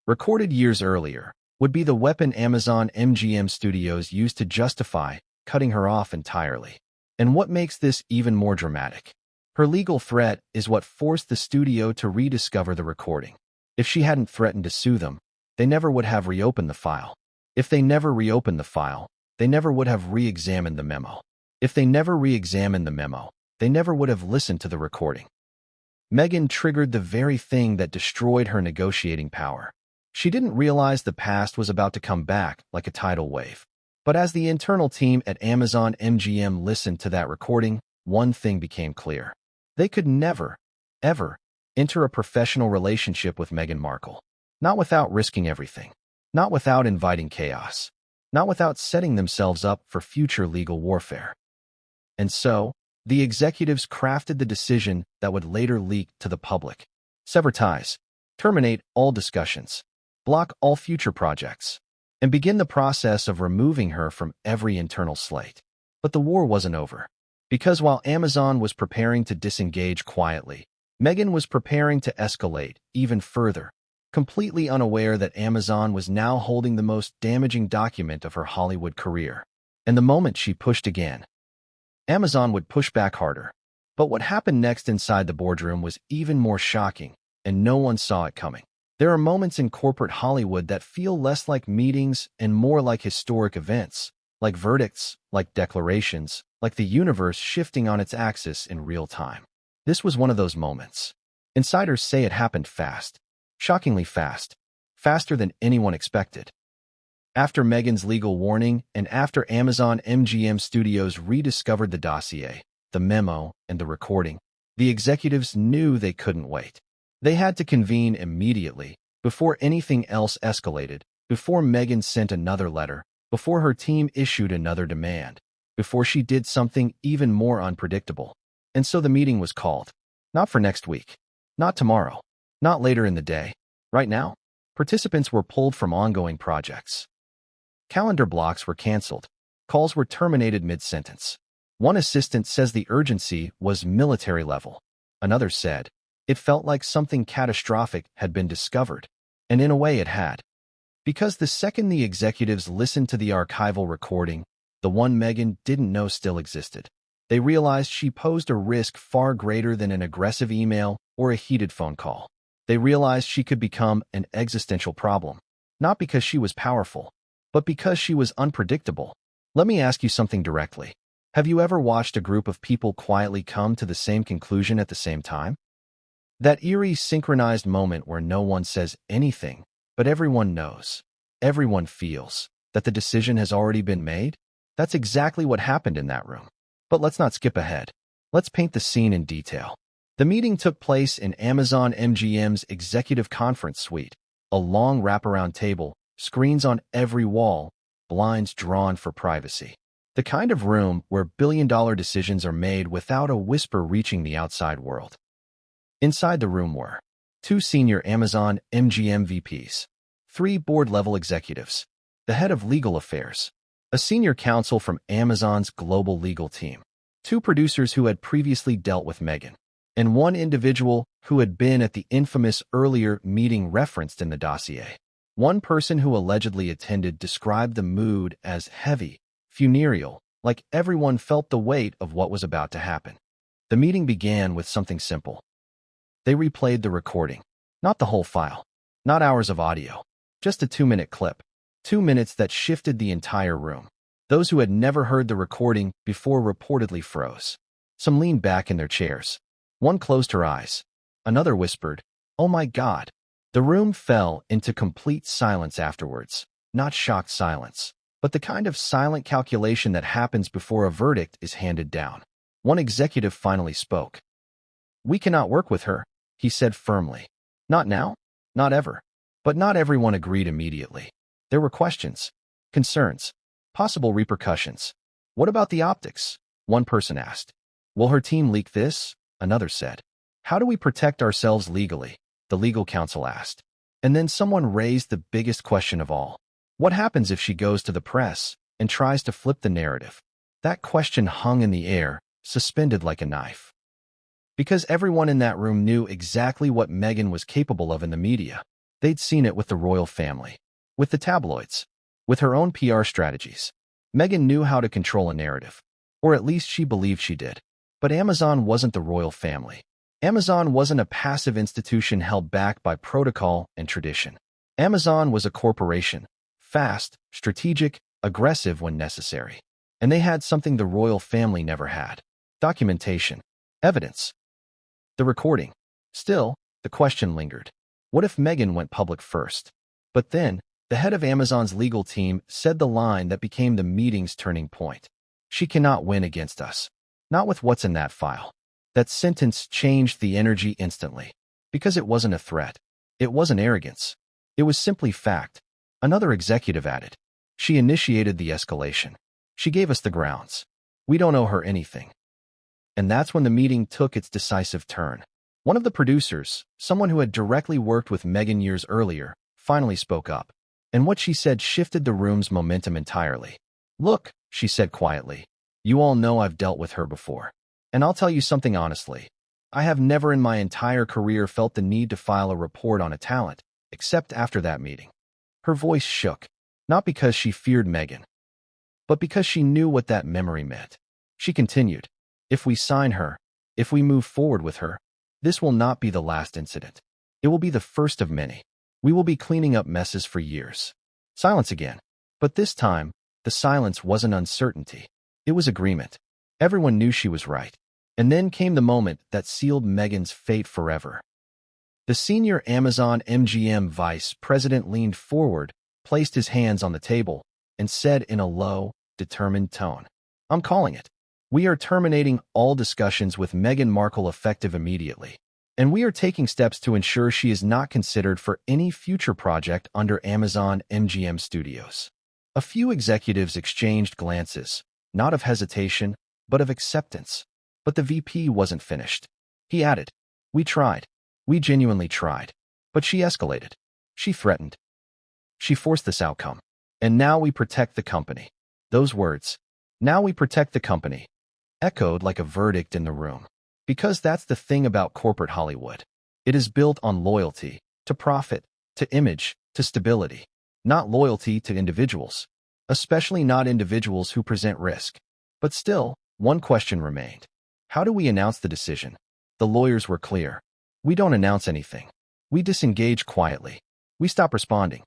recorded years earlier, would be the weapon Amazon MGM Studios used to justify cutting her off entirely. And what makes this even more dramatic? Her legal threat is what forced the studio to rediscover the recording. If she hadn't threatened to sue them, they never would have reopened the file. If they never reopened the file, they never would have re-examined the memo. If they never re-examined the memo, they never would have listened to the recording. Meghan triggered the very thing that destroyed her negotiating power. She didn't realize the past was about to come back like a tidal wave. But as the internal team at Amazon MGM listened to that recording, one thing became clear. They could never, ever, enter a professional relationship with Meghan Markle. Not without risking everything. Not without inviting chaos. Not without setting themselves up for future legal warfare. And so, the executives crafted the decision that would later leak to the public. Sever ties. Terminate all discussions. Block all future projects. And begin the process of removing her from every internal slate. But the war wasn't over. Because while Amazon was preparing to disengage quietly, Meghan was preparing to escalate even further, completely unaware that Amazon was now holding the most damaging document of her Hollywood career. And the moment she pushed again, Amazon would push back harder. But what happened next inside the boardroom was even more shocking, and no one saw it coming. There are moments in corporate Hollywood that feel less like meetings and more like historic events, like verdicts, like declarations, like the universe shifting on its axis in real time. This was one of those moments. Insiders say it happened fast. Shockingly fast. Faster than anyone expected. After Meghan's legal warning and after Amazon MGM Studios rediscovered the dossier, the memo, and the recording, the executives knew they couldn't wait. They had to convene immediately, before anything else escalated, before Meghan sent another letter, before her team issued another demand, before she did something even more unpredictable. And so the meeting was called. Not for next week. Not tomorrow. Not later in the day. Right now. Participants were pulled from ongoing projects. Calendar blocks were canceled. Calls were terminated mid-sentence. One assistant says the urgency was military level. Another said, it felt like something catastrophic had been discovered. And in a way it had. Because the second the executives listened to the archival recording, the one Meghan didn't know still existed, they realized she posed a risk far greater than an aggressive email or a heated phone call. They realized she could become an existential problem, not because she was powerful, but because she was unpredictable. Let me ask you something directly. Have you ever watched a group of people quietly come to the same conclusion at the same time? That eerie synchronized moment where no one says anything, but everyone knows, everyone feels, that the decision has already been made? That's exactly what happened in that room. But let's not skip ahead. Let's paint the scene in detail. The meeting took place in Amazon MGM's executive conference suite, a long wraparound table, screens on every wall, blinds drawn for privacy. The kind of room where billion-dollar decisions are made without a whisper reaching the outside world. Inside the room were 2 senior Amazon MGM VPs, 3 board-level executives, the head of legal affairs, a senior counsel from Amazon's global legal team, 2 producers who had previously dealt with Meghan, and 1 individual who had been at the infamous earlier meeting referenced in the dossier. One person who allegedly attended described the mood as heavy, funereal, like everyone felt the weight of what was about to happen. The meeting began with something simple. They replayed the recording, not the whole file, not hours of audio, just a 2-minute clip, 2 minutes that shifted the entire room. Those who had never heard the recording before reportedly froze. Some leaned back in their chairs. One closed her eyes. Another whispered, "Oh my God." The room fell into complete silence afterwards. Not shocked silence, but the kind of silent calculation that happens before a verdict is handed down. One executive finally spoke. "We cannot work with her," he said firmly. "Not now, not ever." But not everyone agreed immediately. There were questions, concerns, possible repercussions. "What about the optics?" one person asked. "Will her team leak this?" another said. "How do we protect ourselves legally?" the legal counsel asked. And then someone raised the biggest question of all. What happens if she goes to the press and tries to flip the narrative? That question hung in the air, suspended like a knife. Because everyone in that room knew exactly what Meghan was capable of in the media. They'd seen it with the royal family, with the tabloids, with her own PR strategies. Meghan knew how to control a narrative, or at least she believed she did. But Amazon wasn't the royal family. Amazon wasn't a passive institution held back by protocol and tradition. Amazon was a corporation, fast, strategic, aggressive when necessary. And they had something the royal family never had: documentation, evidence. The recording. Still, the question lingered. What if Meghan went public first? But then, the head of Amazon's legal team said the line that became the meeting's turning point. "She cannot win against us. Not with what's in that file." That sentence changed the energy instantly. Because it wasn't a threat. It wasn't arrogance. It was simply fact. Another executive added. "She initiated the escalation. She gave us the grounds. We don't owe her anything." And that's when the meeting took its decisive turn. One of the producers, someone who had directly worked with Meghan years earlier, finally spoke up. And what she said shifted the room's momentum entirely. "Look," she said quietly, "you all know I've dealt with her before. And I'll tell you something honestly. I have never in my entire career felt the need to file a report on a talent, except after that meeting." Her voice shook, not because she feared Meghan, but because she knew what that memory meant. She continued, "If we sign her, if we move forward with her, this will not be the last incident. It will be the first of many. We will be cleaning up messes for years." Silence again. But this time, the silence wasn't uncertainty. It was agreement. Everyone knew she was right. And then came the moment that sealed Meghan's fate forever. The senior Amazon MGM vice president leaned forward, placed his hands on the table, and said in a low, determined tone, "I'm calling it. We are terminating all discussions with Meghan Markle effective immediately, and we are taking steps to ensure she is not considered for any future project under Amazon MGM Studios." A few executives exchanged glances, not of hesitation, but of acceptance. But the VP wasn't finished. He added, "We tried. We genuinely tried. But she escalated. She threatened. She forced this outcome. And now we protect the company. Those words, now we protect the company, echoed like a verdict in the room. Because that's the thing about corporate Hollywood. It is built on loyalty, to profit, to image, to stability. Not loyalty to individuals. Especially not individuals who present risk. But still, one question remained. How do we announce the decision? The lawyers were clear. We don't announce anything. We disengage quietly. We stop responding.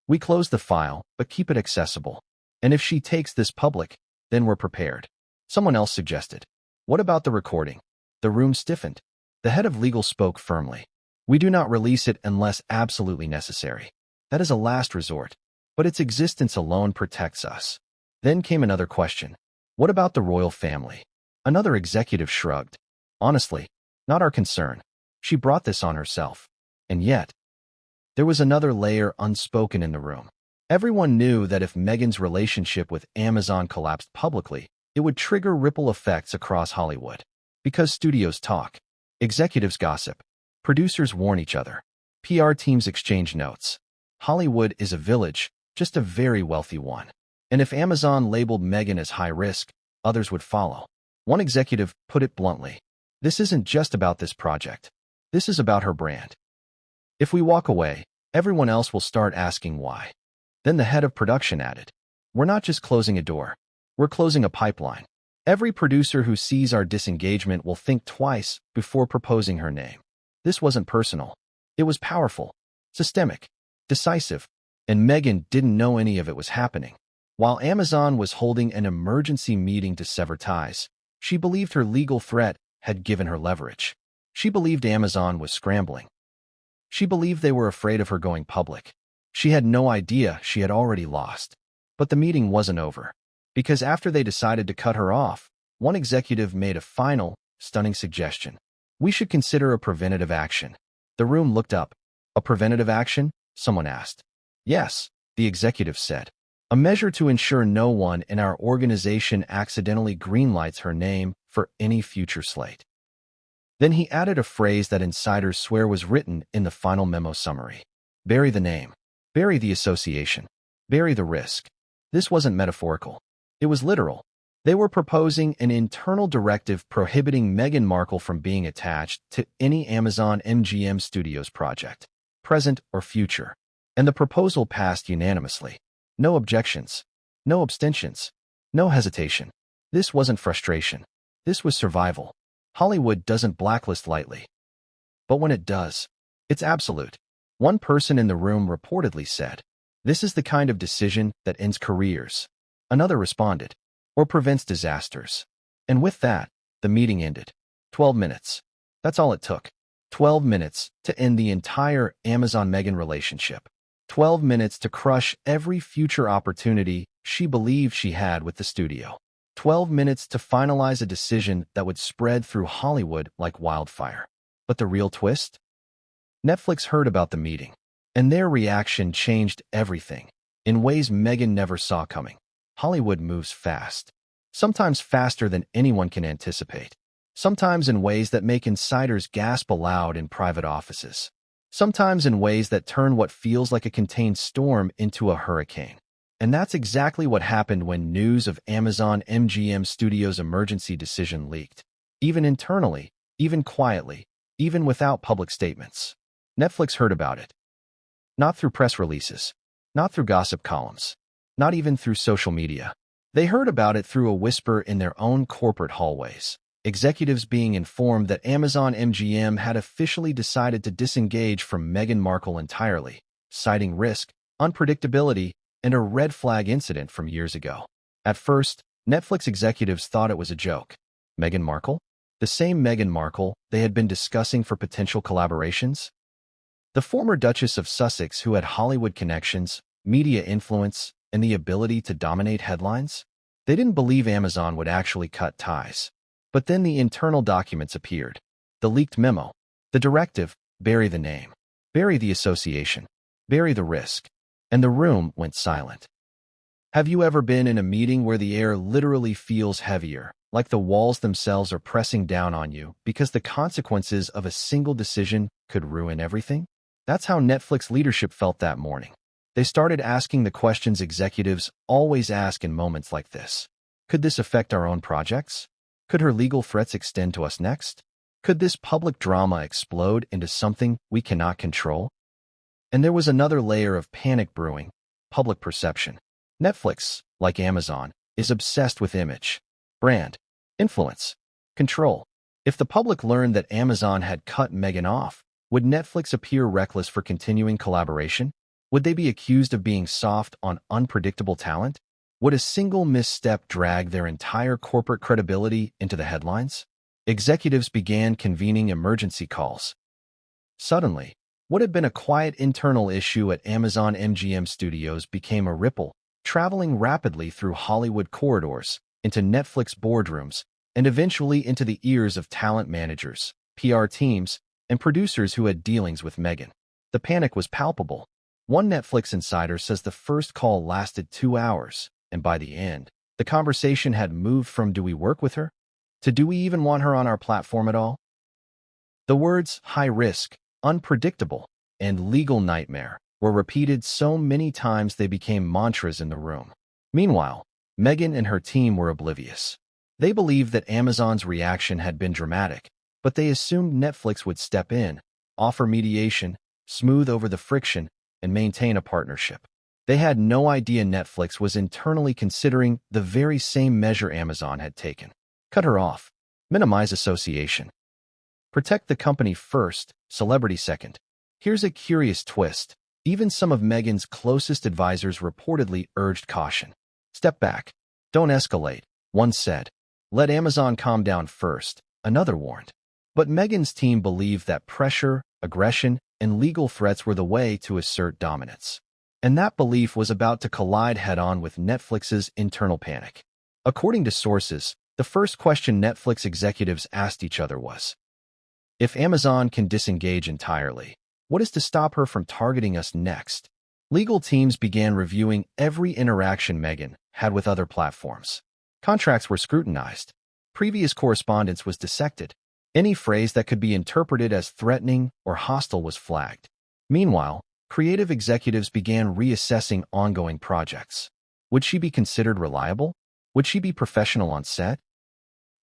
We close the file, but keep it accessible. And if she takes this public, then we're prepared. Someone else suggested. What about the recording? The room stiffened. The head of legal spoke firmly. We do not release it unless absolutely necessary. That is a last resort. But its existence alone protects us. Then came another question. What about the royal family? Another executive shrugged. Honestly, not our concern. She brought this on herself. And yet, there was another layer unspoken in the room. Everyone knew that if Meghan's relationship with Amazon collapsed publicly, it would trigger ripple effects across Hollywood. Because studios talk, executives gossip, producers warn each other, PR teams exchange notes. Hollywood is a village, just a very wealthy one. And if Amazon labeled Meghan as high risk, others would follow. One executive put it bluntly. This isn't just about this project. This is about her brand. If we walk away, everyone else will start asking why. Then the head of production added, we're not just closing a door. We're closing a pipeline. Every producer who sees our disengagement will think twice before proposing her name. This wasn't personal. It was powerful, systemic, decisive, and Meghan didn't know any of it was happening. While Amazon was holding an emergency meeting to sever ties, she believed her legal threat had given her leverage. She believed Amazon was scrambling. She believed they were afraid of her going public. She had no idea she had already lost. But the meeting wasn't over. Because after they decided to cut her off, one executive made a final, stunning suggestion. We should consider a preventative action. The room looked up. A preventative action? Someone asked. Yes, the executive said. A measure to ensure no one in our organization accidentally greenlights her name for any future slate. Then he added a phrase that insiders swear was written in the final memo summary. Bury the name. Bury the association. Bury the risk. This wasn't metaphorical. It was literal. They were proposing an internal directive prohibiting Meghan Markle from being attached to any Amazon MGM Studios project, present or future. And the proposal passed unanimously. No objections. No abstentions. No hesitation. This wasn't frustration. This was survival. Hollywood doesn't blacklist lightly. But when it does, it's absolute. One person in the room reportedly said, this is the kind of decision that ends careers. Another responded, or prevents disasters. And with that, the meeting ended. 12 minutes. That's all it took. 12 minutes to end the entire Amazon-Meghan relationship. 12 minutes to crush every future opportunity she believed she had with the studio. 12 minutes to finalize a decision that would spread through Hollywood like wildfire. But the real twist? Netflix heard about the meeting, and their reaction changed everything, in ways Meghan never saw coming. Hollywood moves fast, sometimes faster than anyone can anticipate, sometimes in ways that make insiders gasp aloud in private offices, sometimes in ways that turn what feels like a contained storm into a hurricane. And that's exactly what happened when news of Amazon MGM Studios' emergency decision leaked. Even internally, even quietly, even without public statements. Netflix heard about it. Not through press releases, not through gossip columns, not even through social media. They heard about it through a whisper in their own corporate hallways. Executives being informed that Amazon MGM had officially decided to disengage from Meghan Markle entirely, citing risk, unpredictability, and a red flag incident from years ago. At first, Netflix executives thought it was a joke. Meghan Markle? The same Meghan Markle they had been discussing for potential collaborations? The former Duchess of Sussex who had Hollywood connections, media influence, and the ability to dominate headlines? They didn't believe Amazon would actually cut ties. But then the internal documents appeared. The leaked memo. The directive, bury the name. Bury the association. Bury the risk. And the room went silent. Have you ever been in a meeting where the air literally feels heavier, like the walls themselves are pressing down on you because the consequences of a single decision could ruin everything? That's how Netflix leadership felt that morning. They started asking the questions executives always ask in moments like this. Could this affect our own projects? Could her legal threats extend to us next? Could this public drama explode into something we cannot control? And there was another layer of panic brewing: public perception. Netflix, like Amazon, is obsessed with image, brand, influence, control. If the public learned that Amazon had cut Meghan off, would Netflix appear reckless for continuing collaboration? Would they be accused of being soft on unpredictable talent? Would a single misstep drag their entire corporate credibility into the headlines? Executives began convening emergency calls. Suddenly, what had been a quiet internal issue at Amazon MGM Studios became a ripple, traveling rapidly through Hollywood corridors, into Netflix boardrooms, and eventually into the ears of talent managers, PR teams, and producers who had dealings with Meghan. The panic was palpable. One Netflix insider says the first call lasted 2 hours, and by the end, the conversation had moved from "do we work with her?" to "do we even want her on our platform at all?" The words "high risk," "unpredictable," and "legal nightmare" were repeated so many times they became mantras in the room. Meanwhile, Meghan and her team were oblivious. They believed that Amazon's reaction had been dramatic, but they assumed Netflix would step in, offer mediation, smooth over the friction, and maintain a partnership. They had no idea Netflix was internally considering the very same measure Amazon had taken: cut her off, minimize association, protect the company first, celebrity second. Here's a curious twist. Even some of Meghan's closest advisors reportedly urged caution. Step back. Don't escalate, one said. Let Amazon calm down first, another warned. But Meghan's team believed that pressure, aggression, and legal threats were the way to assert dominance. And that belief was about to collide head-on with Netflix's internal panic. According to sources, the first question Netflix executives asked each other was, if Amazon can disengage entirely, what is to stop her from targeting us next? Legal teams began reviewing every interaction Meghan had with other platforms. Contracts were scrutinized. Previous correspondence was dissected. Any phrase that could be interpreted as threatening or hostile was flagged. Meanwhile, creative executives began reassessing ongoing projects. Would she be considered reliable? Would she be professional on set?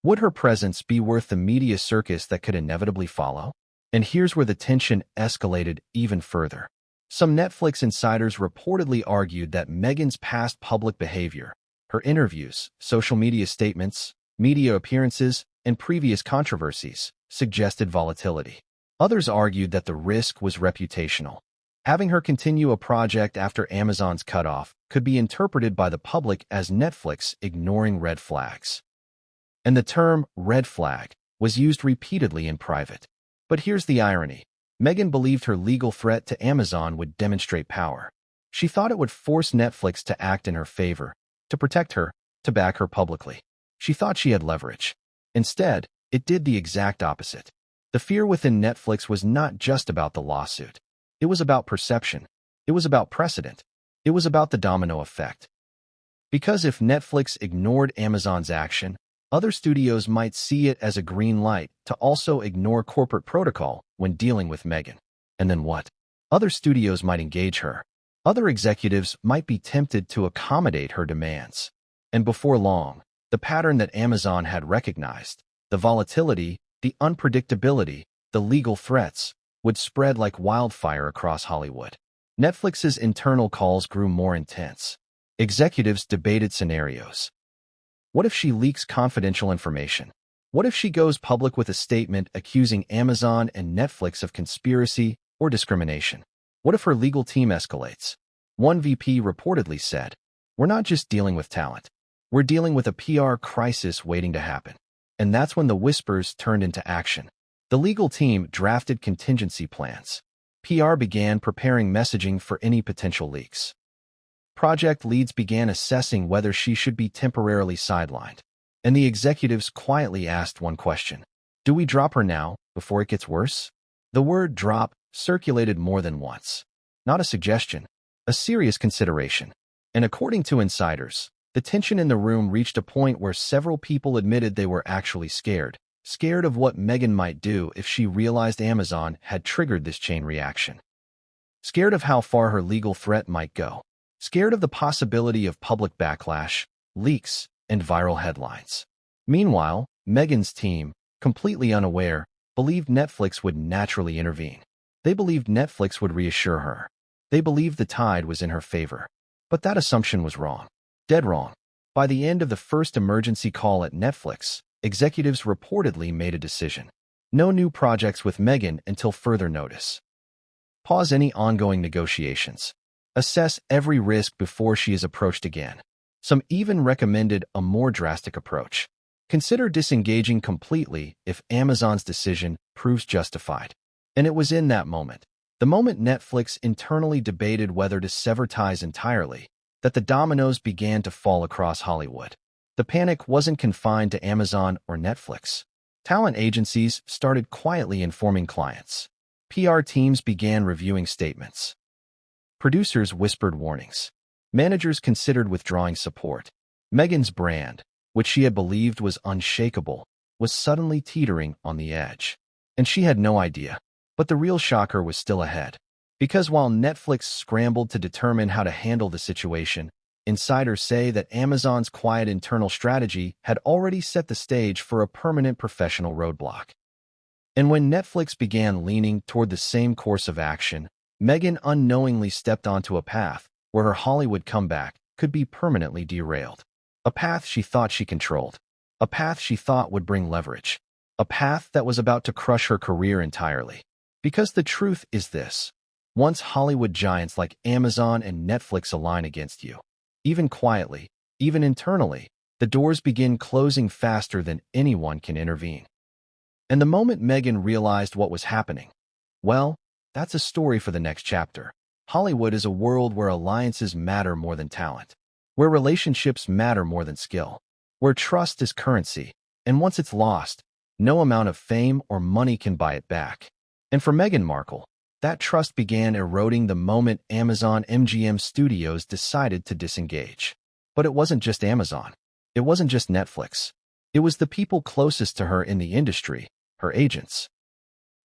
Would her presence be worth the media circus that could inevitably follow? And here's where the tension escalated even further. Some Netflix insiders reportedly argued that Meghan's past public behavior, her interviews, social media statements, media appearances, and previous controversies, suggested volatility. Others argued that the risk was reputational. Having her continue a project after Amazon's cutoff could be interpreted by the public as Netflix ignoring red flags. And the term "red flag" was used repeatedly in private. But here's the irony. Meghan believed her legal threat to Amazon would demonstrate power. She thought it would force Netflix to act in her favor, to protect her, to back her publicly. She thought she had leverage. Instead, it did the exact opposite. The fear within Netflix was not just about the lawsuit. It was about perception. It was about precedent. It was about the domino effect. Because if Netflix ignored Amazon's action, other studios might see it as a green light to also ignore corporate protocol when dealing with Meghan. And then what? Other studios might engage her. Other executives might be tempted to accommodate her demands. And before long, the pattern that Amazon had recognized, the volatility, the unpredictability, the legal threats, would spread like wildfire across Hollywood. Netflix's internal calls grew more intense. Executives debated scenarios. What if she leaks confidential information? What if she goes public with a statement accusing Amazon and Netflix of conspiracy or discrimination? What if her legal team escalates? One VP reportedly said, "We're not just dealing with talent. We're dealing with a PR crisis waiting to happen." And that's when the whispers turned into action. The legal team drafted contingency plans. PR began preparing messaging for any potential leaks. Project leads began assessing whether she should be temporarily sidelined. And the executives quietly asked one question: do we drop her now, before it gets worse? The word "drop" circulated more than once. Not a suggestion, a serious consideration. And according to insiders, the tension in the room reached a point where several people admitted they were actually scared of what Meghan might do if she realized Amazon had triggered this chain reaction. scared of how far her legal threat might go, scared of the possibility of public backlash, leaks, and viral headlines. Meanwhile, Megan's team, completely unaware, believed Netflix would naturally intervene. They believed Netflix would reassure her. They believed the tide was in her favor. But that assumption was wrong. Dead wrong. By the end of the first emergency call at Netflix, executives reportedly made a decision. No new projects with Megan until further notice. Pause any ongoing negotiations. Assess every risk before she is approached again. Some even recommended a more drastic approach. Consider disengaging completely if Amazon's decision proves justified. And it was in that moment, the moment Netflix internally debated whether to sever ties entirely, that the dominoes began to fall across Hollywood. The panic wasn't confined to Amazon or Netflix. Talent agencies started quietly informing clients. PR teams began reviewing statements. Producers whispered warnings. Managers considered withdrawing support. Megan's brand, which she had believed was unshakable, was suddenly teetering on the edge. And she had no idea. But the real shocker was still ahead. Because while Netflix scrambled to determine how to handle the situation, insiders say that Amazon's quiet internal strategy had already set the stage for a permanent professional roadblock. And when Netflix began leaning toward the same course of action, Megan unknowingly stepped onto a path where her Hollywood comeback could be permanently derailed. A path she thought she controlled. A path she thought would bring leverage. A path that was about to crush her career entirely. Because the truth is this. Once Hollywood giants like Amazon and Netflix align against you, even quietly, even internally, the doors begin closing faster than anyone can intervene. And the moment Megan realized what was happening, well, that's a story for the next chapter. Hollywood is a world where alliances matter more than talent, where relationships matter more than skill, where trust is currency, and once it's lost, no amount of fame or money can buy it back. And for Meghan Markle, that trust began eroding the moment Amazon MGM Studios decided to disengage. But it wasn't just Amazon. It wasn't just Netflix. It was the people closest to her in the industry, her agents.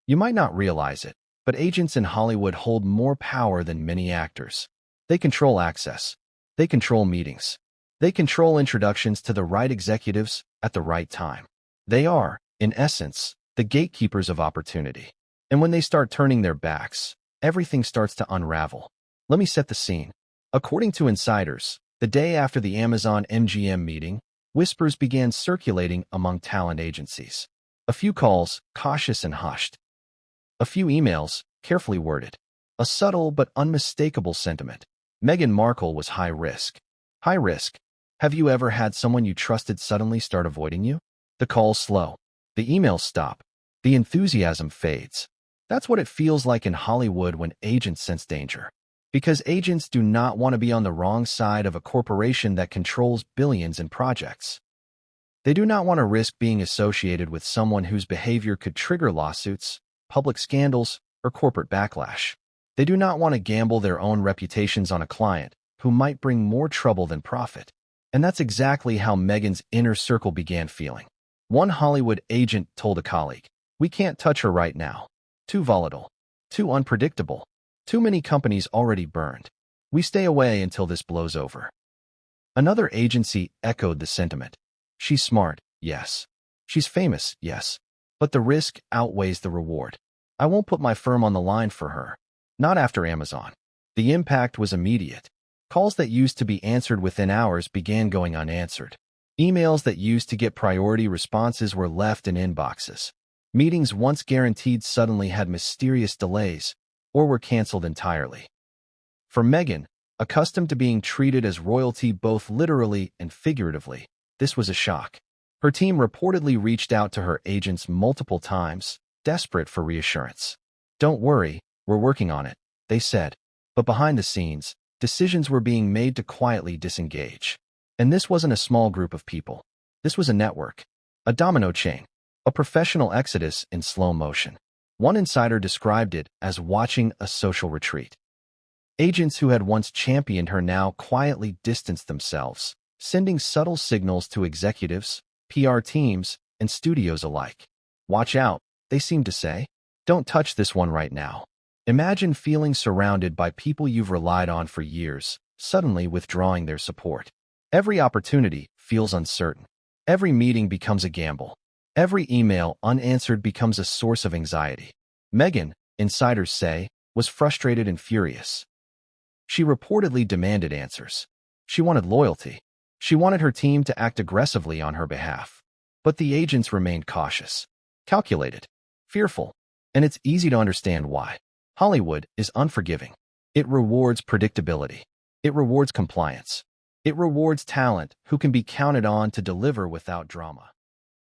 You might not realize it, but agents in Hollywood hold more power than many actors. They control access. They control meetings. They control introductions to the right executives at the right time. They are, in essence, the gatekeepers of opportunity. And when they start turning their backs, everything starts to unravel. Let me set the scene. According to insiders, the day after the Amazon MGM meeting, whispers began circulating among talent agencies. A few calls, cautious and hushed. A few emails, carefully worded. A subtle but unmistakable sentiment. Meghan Markle was high risk. High risk. Have you ever had someone you trusted suddenly start avoiding you? The calls slow. The emails stop. The enthusiasm fades. That's what it feels like in Hollywood when agents sense danger. Because agents do not want to be on the wrong side of a corporation that controls billions in projects. They do not want to risk being associated with someone whose behavior could trigger lawsuits, public scandals, or corporate backlash. They do not want to gamble their own reputations on a client who might bring more trouble than profit. And that's exactly how Meghan's inner circle began feeling. One Hollywood agent told a colleague, "We can't touch her right now. Too volatile. Too unpredictable. Too many companies already burned. We stay away until this blows over." Another agency echoed the sentiment. She's smart, yes. She's famous, yes. But the risk outweighs the reward. I won't put my firm on the line for her. Not after Amazon. The impact was immediate. Calls that used to be answered within hours began going unanswered. Emails that used to get priority responses were left in inboxes. Meetings once guaranteed suddenly had mysterious delays or were canceled entirely. For Meghan, accustomed to being treated as royalty both literally and figuratively, this was a shock. Her team reportedly reached out to her agents multiple times, desperate for reassurance. "Don't worry, we're working on it," they said. But behind the scenes, decisions were being made to quietly disengage. And this wasn't a small group of people. This was a network, a domino chain. A professional exodus in slow motion. One insider described it as watching a social retreat. Agents who had once championed her now quietly distanced themselves, sending subtle signals to executives, PR teams, and studios alike. "Watch out," they seemed to say. "Don't touch this one right now. Imagine feeling surrounded by people you've relied on for years, suddenly withdrawing their support. Every opportunity feels uncertain. Every meeting becomes a gamble. Every email unanswered becomes a source of anxiety. Meghan, insiders say, was frustrated and furious. She reportedly demanded answers. She wanted loyalty. She wanted her team to act aggressively on her behalf. But the agents remained cautious, calculated, fearful, and it's easy to understand why. Hollywood is unforgiving. It rewards predictability. It rewards compliance. It rewards talent who can be counted on to deliver without drama.